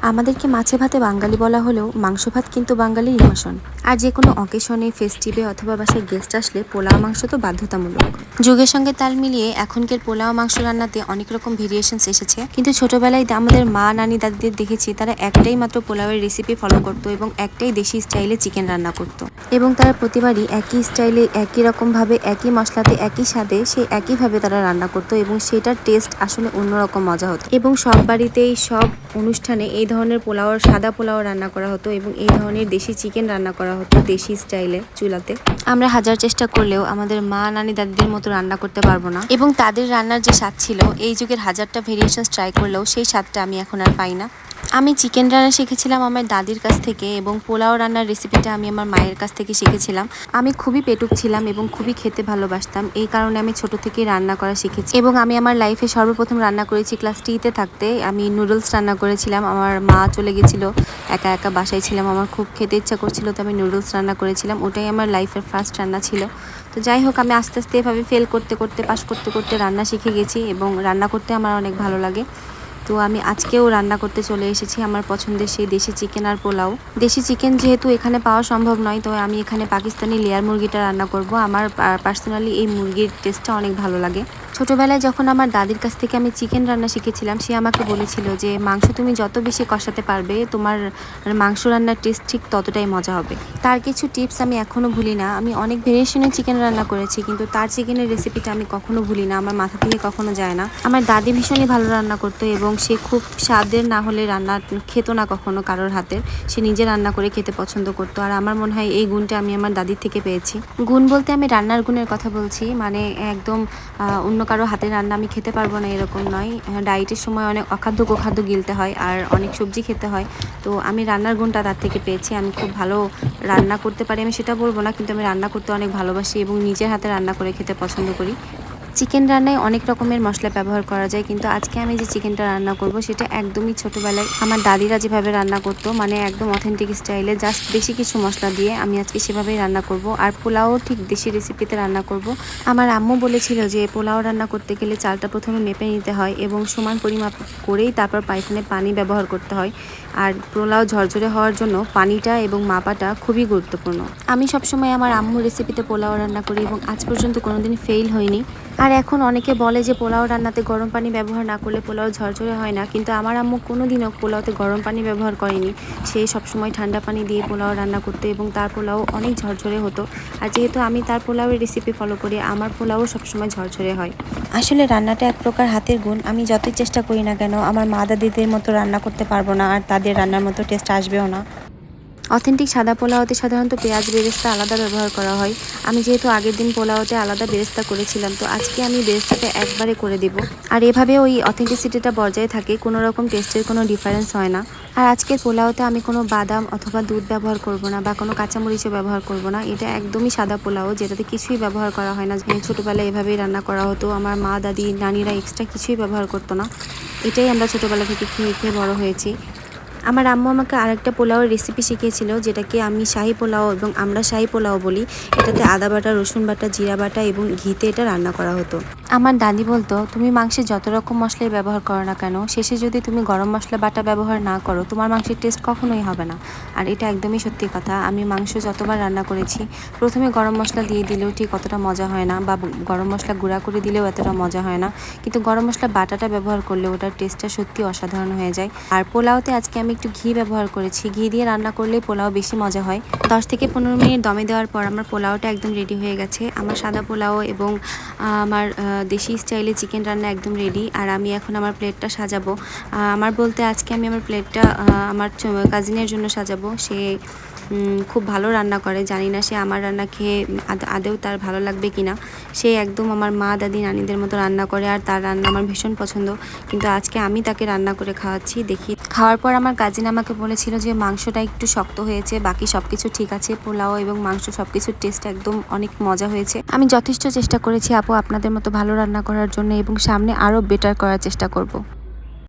আমাদেরকে মাছে ভাতে বাঙালি বলা হলেও মাংস ভাত কিন্তু বাঙালির ইমোশন। আর যে কোনো অকেশনে, ফেস্টিভে অথবা বাসায় গেস্ট আসলে পোলাও মাংস তো বাধ্যতামূলক। যুগের সঙ্গে তাল মিলিয়ে এখনকার পোলাও মাংস রান্নাতে অনেক রকম ভেরিয়েশনস এসেছে, কিন্তু ছোটবেলায় আমাদের মা, নানি, দাদিদের দেখেছি তারা একটাই মাত্র পোলাওয়ের রেসিপি ফলো করতো এবং একটাই দেশি স্টাইলে চিকেন রান্না করতো, এবং তারা প্রতিবারই একই স্টাইলে, একই রকমভাবে, একই মশলাতে, একই স্বাদে সেই একইভাবে তারা রান্না করতো এবং সেটার টেস্ট আসলে অন্যরকম মজা হতো। এবং সব বাড়িতেই, সব অনুষ্ঠানে এই ধরনের পোলাও, সাদা পোলাও রান্না করা হতো এবং এই ধরনের দেশি চিকেন রান্না করা হতো দেশি স্টাইলে চুলাতে। আমরা হাজার চেষ্টা করলেও আমাদের মা, নানি, দাদিদের মতো রান্না করতে পারবো না, এবং তাদের রান্নার যে স্বাদ ছিল, এই যুগের হাজারটা ভেরিয়েশনস ট্রাই করলেও সেই স্বাদটা আমি এখন আর পাই না। আমি চিকেন রান্না শিখেছিলাম আমার দাদির কাছ থেকে, এবং পোলাও রান্নার রেসিপিটা আমি আমার মায়ের কাছ থেকে শিখেছিলাম। আমি খুবই পেটুক ছিলাম এবং খুবই খেতে ভালোবাসতাম, এই কারণে আমি ছোট থেকেই রান্না করা শিখেছি। এবং আমি আমার লাইফে সর্বপ্রথম রান্না করেছি ক্লাস 3-তে থাকতে। আমি নুডলস রান্না করেছিলাম। আমার মা চলে গেছিলো, একা একা বাসায় ছিলাম, আমার খুব খেতে ইচ্ছা করছিল, তো আমি নুডলস রান্না করেছিলাম। ওটাই আমার লাইফের ফার্স্ট রান্না ছিল। তো যাই হোক, আমি আস্তে আস্তে এভাবে ফেল করতে করতে, পাস করতে করতে রান্না শিখে গেছি, এবং রান্না করতে আমার অনেক ভালো লাগে। তো আমি আজকেও রান্না করতে চলে এসেছি আমার পছন্দের সেই দেশি চিকেন আর পোলাও। দেশি চিকেন যেহেতু এখানে পাওয়া সম্ভব নয়, তো আমি এখানে পাকিস্তানি লেয়ার মুরগিটা রান্না করব। আমার পার্সোনালি এই মুরগির টেস্টটা অনেক ভালো লাগে। ছোটোবেলায় যখন আমার দাদির কাছ থেকে আমি চিকেন রান্না শিখেছিলাম, সে আমাকে বলেছিল যে মাংস তুমি যত বেশি কষাতে পারবে, তোমার মাংস রান্নার টেস্ট ঠিক ততটাই মজা হবে। তার কিছু টিপস আমি এখনও ভুলি না। আমি অনেক ভেরিয়েশনের চিকেন রান্না করেছি, কিন্তু তার চিকেনের রেসিপিটা আমি কখনো ভুলি না, আমার মাথা থেকে কখনো যায় না। আমার দাদি ভীষণই ভালো রান্না করতো, এবং সে খুব স্বাদের না হলে রান্না খেত না কখনো কারোর হাতের। সে নিজে রান্না করে খেতে পছন্দ করতো, আর আমার মনে হয় এই গুণটা আমি আমার দাদির থেকে পেয়েছি। গুণ বলতে আমি রান্নার গুণের কথা বলছি, মানে একদম অন্য কারো হাতের রান্না আমি খেতে পারবো না এরকম নয়। ডায়েটের সময় অনেক অখাদ্য কুখাদ্য গিলতে হয়, আর অনেক সবজি খেতে হয়। তো আমি রান্নার গুণটা তার থেকে পেয়েছি। আমি খুব ভালো রান্না করতে পারি আমি সেটা বলবো না, কিন্তু আমি রান্না করতে অনেক ভালোবাসি এবং নিজের হাতে রান্না করে খেতে পছন্দ করি। চিকেন রান্নায় অনেক রকমের মশলা ব্যবহার করা যায়, কিন্তু আজকে আমি যে চিকেনটা রান্না করব সেটা একদমই ছোটোবেলায় আমার দাদিরা যেভাবে রান্না করতো, মানে একদম অথেন্টিক স্টাইলে, জাস্ট বেশি কিছু মশলা দিয়ে আমি আজকে সেভাবেই রান্না করব। আর পোলাও ঠিক দেশি রেসিপিতে রান্না করব। আমার আম্মু বলেছিল যে পোলাও রান্না করতে গেলে চালটা প্রথমে মেপে নিতে হয় এবং সমান পরিমাপ করেই তারপর পাইখানে পানি ব্যবহার করতে হয়। আর পোলাও ঝরঝরে হওয়ার জন্য পানিটা এবং মাপাটা খুবই গুরুত্বপূর্ণ। আমি সবসময় আমার আম্মুর রেসিপিতে পোলাও রান্না করি এবং আজ পর্যন্ত কোনোদিন ফেল হয়নি। আর এখন অনেকে বলে যে পোলাও রান্নাতে গরম পানি ব্যবহার না করলে পোলাও ঝরঝরে হয় না, কিন্তু আমার আম্মু কোনোদিনও পোলাওতে গরম পানি ব্যবহার করেনি। সে সবসময় ঠান্ডা পানি দিয়ে পোলাও রান্না করতো এবং তার পোলাও অনেক ঝরঝরে হতো। আর যেহেতু আমি তার পোলাওয়ের রেসিপি ফলো করি, আমার পোলাও সবসময় ঝরঝরে হয়। আসলে রান্নাটা এক প্রকার হাতের গুণ। আমি যতই চেষ্টা করি না কেন, আমার মা দাদিদের মতো রান্না করতে পারবো না, আর তাদের রান্নার মতো টেস্ট আসবেও না। অথেন্টিক সাদা পোলাওতে সাধারণত পেঁয়াজ বেরেস্তা আলাদা ব্যবহার করা হয়। আমি যেহেতু আগের দিন পোলাওতে আলাদা বেরেস্তা করেছিলাম, তো আজকে আমি বেরেস্তাটা একবারে করে দেব। আর এভাবে ওই অথেন্টিসিটিটা বজায় থাকে, কোনো রকম টেস্টের কোনো ডিফারেন্স হয় না। আর আজকের পোলাওতে আমি কোনো বাদাম অথবা দুধ ব্যবহার করব না, বা কোনো কাঁচামরিচও ব্যবহার করব না। এটা একদমই সাদা পোলাও, যেটাতে কিছুই ব্যবহার করা হয় না। ছোটোবেলায় এভাবেই রান্না করা হতো। আমার মা, দাদি, নানিরা এক্সট্রা কিছুই ব্যবহার করতো না। এটাই আমরা ছোটোবেলা থেকে খেয়ে খেয়ে বড় হয়েছি। আমার আম্মু আমাকে আরেকটা পোলাওয়ের রেসিপি শিখিয়েছিল, যেটাকে আমি শাহি পোলাও এবং আমরা শাহি পোলাও বলি। এটাতে আদা বাটা, রসুন বাটা, জিরা বাটা এবং ঘিতে এটা রান্না করা হতো। আমার দাদি বলতো, তুমি মাংসে যত রকম মশলাই ব্যবহার করো না কেন, শেষে যদি তুমি গরম মশলা বাটা ব্যবহার না করো, তোমার মাংসের টেস্ট কখনোই হবে না। আর এটা একদমই সত্যি কথা। আমি মাংস যতবার রান্না করেছি, প্রথমে গরম মশলা দিয়ে দিলেও ঠিক অতটা মজা হয় না, বা গরম মশলা গুঁড়া করে দিলেও এতটা মজা হয় না, কিন্তু গরম মশলা বাটাটা ব্যবহার করলে ওটার টেস্টটা সত্যি অসাধারণ হয়ে যায়। আর পোলাওতে আজকে আমি একটু ঘি ব্যবহার করেছি। ঘি দিয়ে রান্না করলে পোলাও বেশি মজা হয়। 10 থেকে 15 মিনিট দমে দেওয়ার পর আমার পোলাওটা একদম রেডি হয়ে গেছে। আমার সাদা পোলাও এবং আমার দেশি স্টাইলে চিকেন রান্না একদম রেডি। আর আমি এখন আমার প্লেটটা সাজাবো। আমার বলতে আজকে আমি আমার প্লেটটা আমার কাজিনের জন্য সাজাবো। সে খুব ভালো রান্না করে, জানি না সে আমার রান্না খেয়ে আদেও তার ভালো লাগবে কিনা। সে একদম আমার মা, দাদি, নানিদের মতো রান্না করে, আর তার রান্না আমার ভীষণ পছন্দ। কিন্তু আজকে আমি তাকে রান্না করে খাওয়াচ্ছি। দেখি, খাওয়ার পর আমার কাজিন আমাকে বলেছিল যে মাংসটা একটু শক্ত হয়েছে, বাকি সব কিছু ঠিক আছে। পোলাও এবং মাংস সব কিছুর টেস্ট একদম অনেক মজা হয়েছে। আমি যথেষ্ট চেষ্টা করেছি আপু আপনাদের মতো ভালো রান্না করার জন্য, এবং সামনে আরও বেটার করার চেষ্টা করব।